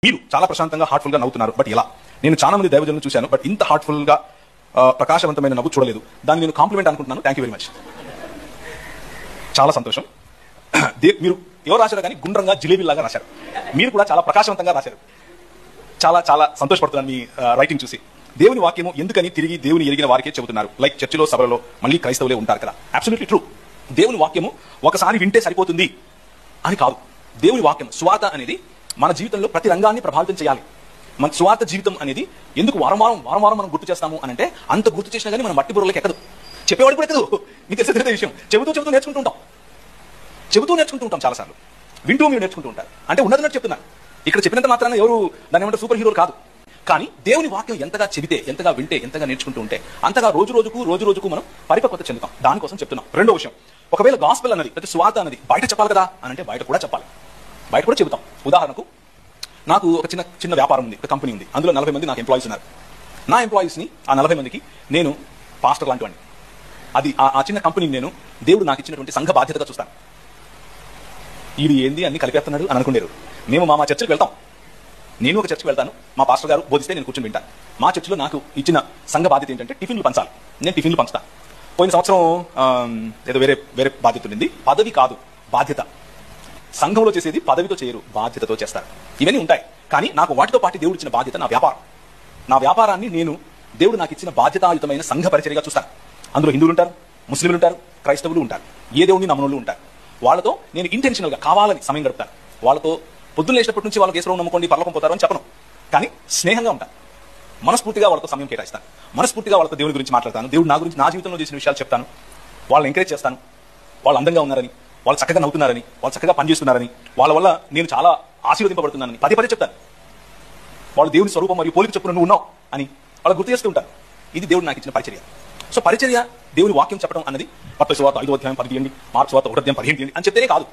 మీరు చాలా ప్రశాంతంగా హార్ట్ఫుల్ గా నవ్వుతున్నారు. బట్ ఎలా? నేను చాలా మంది దైవజనులను చూశాను, బట్ ఇంత హార్ట్ఫుల్ గా ప్రకాశవంతమైన నవ్వు చూడలేదు. దాన్ని నేను కాంప్లిమెంట్ అనుకుంటున్నాను. Thank you very much. చాలా సంతోషం. మీరు ఎవరు రాశారో కానీ గుండ్రంగా జిలేబీలాగా రాశారు. మీరు కూడా చాలా ప్రకాశవంతంగా రాశారు. చాలా చాలా సంతోషపడుతున్నాను మీ రైటింగ్ చూసి. దేవుని వాక్యము ఎందుకని తిరిగి దేవుని ఎరిగిన వారికే చెబుతున్నారు. లైక్ చర్చిలో సభలలో మళ్ళీ క్రైస్తవులే ఉంటారు కదా. Absolutely true. దేవుని వాక్యము ఒకసారి వింటే సరిపోతుంది అని కాదు. దేవుని వాక్యం స్వార్థ అనేది మన జీవితంలో ప్రతి రంగాన్ని ప్రభావితం చేయాలి. మన స్వార్థ జీవితం అనేది ఎందుకు వారం వారం మనం గుర్తు చేస్తాము అని అంటే, అంత గుర్తు చేసినా కానీ మనం మట్టి బుర్రలకు ఎక్కదు, చెప్పేవాడు కూడా ఎక్కదు. మీకు తెలిసిన విషయం. చెబుతూ నేర్చుకుంటూ ఉంటాం చాలాసార్లు. వింటూ మీరు నేర్చుకుంటూ ఉంటారు. అంటే ఉన్నదన్నట్టు చెప్తున్నారు. ఇక్కడ చెప్పినంత మాత్రాన ఎవరు దాని ఏమంటే సూపర్ హీరోలు కాదు. కానీ దేవుని వాక్యం ఎంతగా చెబితే, ఎంతగా వింటే, ఎంతగా నేర్చుకుంటూ ఉంటే అంతగా రోజు రోజుకు మనం పరిపక్వత చెందుతాం. దానికోసం చెప్తున్నాం. రెండో విషయం, ఒకవేళ గాస్పెల్ అన్నది ప్రతి స్వార్థ అన్నది బయట చెప్పాలి కదా అని అంటే బయట కూడా చెప్పాలి, బయట కూడా చెబుతాం. ఉదాహరణకు, నాకు ఒక చిన్న వ్యాపారం ఉంది, ఒక కంపెనీ ఉంది. అందులో 40 మంది నాకు ఎంప్లాయీస్ ఉన్నారు. నా ఎంప్లాయీస్ని ఆ 40 మందికి నేను పాస్టర్ లాంటి వాడిని. అది ఆ చిన్న కంపెనీని నేను దేవుడు నాకు ఇచ్చినటువంటి సంఘ బాధ్యతగా చూస్తాను. ఇది ఏంది అన్ని కలిపేస్తున్నాడు అని అనుకునేరు. మేము మా చర్చలకు వెళ్తాం. నేను ఒక చర్చకు వెళ్తాను, మా పాస్టర్ గారు బోధిస్తే నేను కూర్చొని వింటాను. మా చర్చిలో నాకు ఇచ్చిన సంఘ బాధ్యత ఏంటంటే టిఫిన్లు పంచాలి. నేను టిఫిన్లు పంచుతాను. పోయిన సంవత్సరం ఏదో వేరే బాధ్యత ఉండింది. పదవి కాదు, బాధ్యత. సంఘంలో చేసేది పదవితో చేయరు, బాధ్యతతో చేస్తారు. ఇవన్నీ ఉంటాయి. కానీ నాకు వాటితో పాటు దేవుడు ఇచ్చిన బాధ్యత నా వ్యాపారం. నా వ్యాపారాన్ని నేను దేవుడు నాకు ఇచ్చిన బాధ్యతాయుతమైన సంఘ పరిచర్యగా చూస్తాను. అందులో హిందువులు ఉంటారు, ముస్లింలు ఉంటారు, క్రైస్తవులు ఉంటారు, ఏ దేవుడిని నమ్మనోళ్ళు ఉంటారు. వాళ్ళతో నేను ఇంటెన్షనల్ గా కావాలని సమయం గడుపుతాను. వాళ్ళతో పొద్దున్న లేచినప్పటి నుంచి వాళ్ళకి ఏసులో నమ్ముకోండి పరలోకం పోతారు అని చెప్పను, కానీ స్నేహంగా ఉంటాను. మనస్ఫూర్తిగా వాళ్ళతో సమయం కేటాయిస్తాను. మనస్ఫూర్తిగా వాళ్ళతో దేవుడి గురించి మాట్లాడతాను. దేవుడు నా గురించి, నా జీవితంలో చేసిన విషయాలు చెప్తాను. వాళ్ళని ఎంకరేజ్ చేస్తాను. వాళ్ళు అందంగా ఉన్నారని, వాళ్ళు చక్కగా నవ్వుతున్నారని, వాళ్ళు చక్కగా పనిచేస్తున్నారని, వాళ్ళ వల్ల నేను చాలా ఆశీర్వదింపబడుతున్నానని పదే చెప్తాను. వాళ్ళు దేవుని స్వరూపం మరియు పోలిక చొప్పున నువ్వు ఉన్నావు అని వాళ్ళు గుర్తు చేస్తూ ఉంటారు. ఇది దేవుడు నాకు ఇచ్చిన పరిచర్య. సో పరిచర్య, దేవుని వాక్యం చెప్పడం అన్నది మత్తయి సువార్త 5వ అధ్యాయం 10 తీయండి, మార్కు సువార్త 1వ అధ్యాయం 15 తీయండి అని చెప్తేనే కాదు.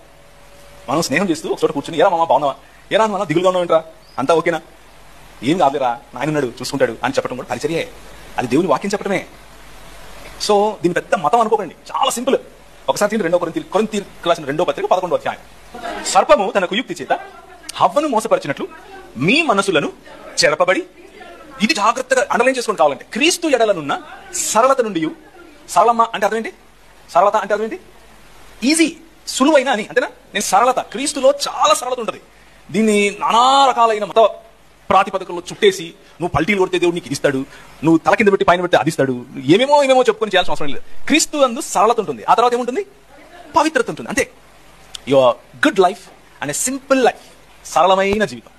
మనం స్నేహం చేస్తూ ఒక చోట కూర్చొని, ఏరా మామ బాగున్నావా, ఏరా మన దిగులుగా ఉన్నావేంట్రా, అంతా ఓకేనా, ఏం కాదురా, నాయన ఉన్నాడు చూసుకుంటాడు అని చెప్పడం కూడా పరిచర్యే. అది దేవుని వాక్యం చెప్పడమే. సో దీని పెద్ద మతం అనుకోకండి, చాలా సింపుల్. ఒకసారి 2 కొరింథీ రాసిన 2వ పత్రిక 11వ అధ్యాయం. సర్పము తన కుయుక్తి చేత హవ్వను మోసపరిచినట్లు మీ మనసులను చెరపబడి, ఇది జాగ్రత్తగా అండర్లైన్ చేసుకొని కావాలంటే, క్రీస్తు ఎడలనున్న సరళత నుండి, సరళమ్మ అంటే అర్థం ఏంటి, సరళత అంటే అర్థం ఏంటి, ఈజీ, సులువైన అని, అంతేనా. నేను సరళత, క్రీస్తులో చాలా సరళత ఉంటుంది. దీన్ని నానా రకాలైన మత ప్రాతిపదికల్లో చుట్టేసి, నువ్వు పల్టీలు కొడితే దేవుడు నీకు ఇస్తాడు, నువ్వు తల కింద పెట్టి పైన పెడితే అది ఇస్తాడు, ఏమేమో చెప్పుకొని చేయాల్సిన అవసరం లేదు. క్రీస్తు అందు సరళత ఉంటుంది. ఆ తర్వాత ఏముంటుంది, పవిత్రత ఉంటుంది. అంతే. Your good life and a simple life, సరళమైన జీవితం.